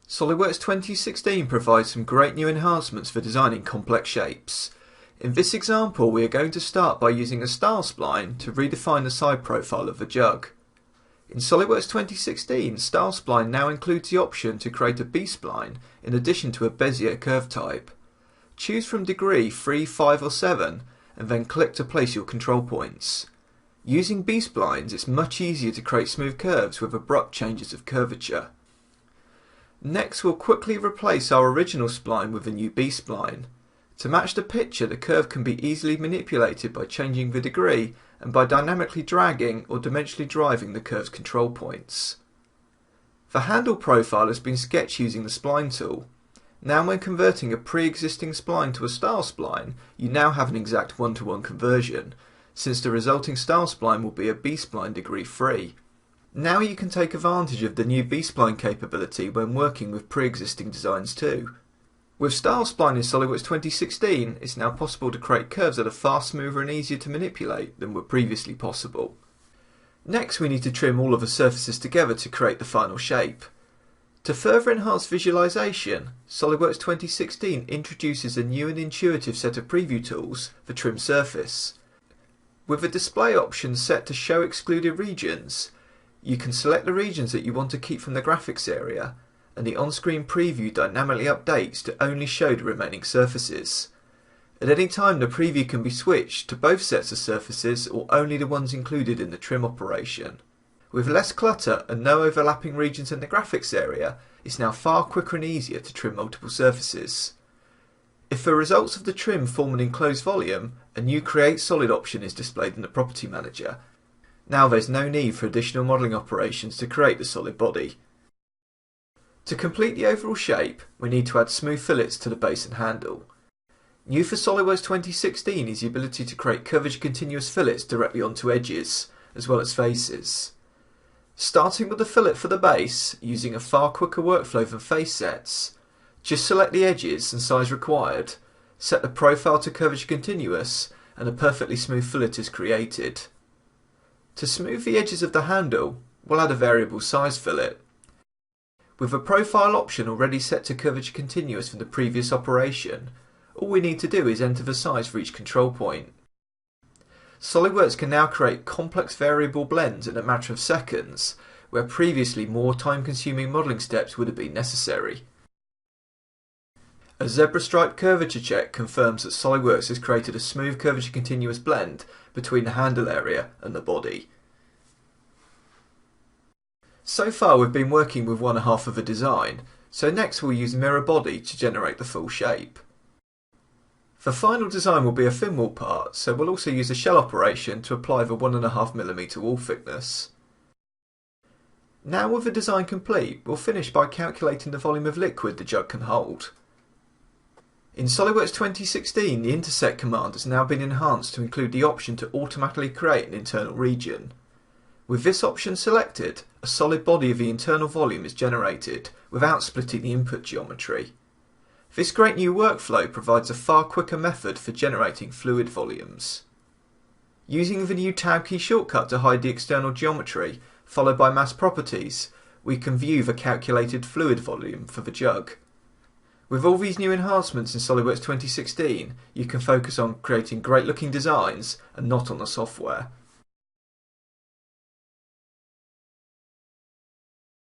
SolidWorks 2016 provides some great new enhancements for designing complex shapes. In this example, we are going to start by using a style spline to redefine the side profile of the jug. In SolidWorks 2016, style spline now includes the option to create a B-spline in addition to a Bezier curve type. Choose from degree 3, 5 or 7 and then click to place your control points. Using B-splines, it's much easier to create smooth curves with abrupt changes of curvature. Next, we'll quickly replace our original spline with a new B-spline. To match the picture, the curve can be easily manipulated by changing the degree and by dynamically dragging or dimensionally driving the curve's control points. The handle profile has been sketched using the spline tool. Now when converting a pre-existing spline to a style spline, you now have an exact one-to-one conversion, since the resulting style spline will be a B-spline degree 3. Now you can take advantage of the new B-spline capability when working with pre-existing designs too. With style spline in SolidWorks 2016, it's now possible to create curves that are far smoother and easier to manipulate than were previously possible. Next, we need to trim all of the surfaces together to create the final shape. To further enhance visualization, SolidWorks 2016 introduces a new and intuitive set of preview tools for trim surface. With the display option set to show excluded regions, you can select the regions that you want to keep from the graphics area, and the on-screen preview dynamically updates to only show the remaining surfaces. At any time, the preview can be switched to both sets of surfaces or only the ones included in the trim operation. With less clutter and no overlapping regions in the graphics area, it's now far quicker and easier to trim multiple surfaces. If the results of the trim form an enclosed volume, a new Create Solid option is displayed in the Property Manager. Now there's no need for additional modelling operations to create the solid body. To complete the overall shape, we need to add smooth fillets to the base and handle. New for SolidWorks 2016 is the ability to create curvature continuous fillets directly onto edges, as well as faces. Starting with the fillet for the base, using a far quicker workflow than face sets, just select the edges and size required, set the profile to curvature continuous, and a perfectly smooth fillet is created. To smooth the edges of the handle, we'll add a variable size fillet. With the profile option already set to curvature continuous from the previous operation, all we need to do is enter the size for each control point. SolidWorks can now create complex variable blends in a matter of seconds, where previously more time-consuming modelling steps would have been necessary. A zebra stripe curvature check confirms that SolidWorks has created a smooth curvature continuous blend between the handle area and the body. So far we've been working with one half of the design, so next we'll use mirror body to generate the full shape. The final design will be a thin wall part, so we'll also use a shell operation to apply the 1.5mm wall thickness. Now with the design complete, we'll finish by calculating the volume of liquid the jug can hold. In SolidWorks 2016, the intersect command has now been enhanced to include the option to automatically create an internal region. With this option selected, a solid body of the internal volume is generated without splitting the input geometry. This great new workflow provides a far quicker method for generating fluid volumes. Using the new Tab key shortcut to hide the external geometry, followed by Mass Properties, we can view the calculated fluid volume for the jug. With all these new enhancements in SolidWorks 2016, you can focus on creating great looking designs and not on the software.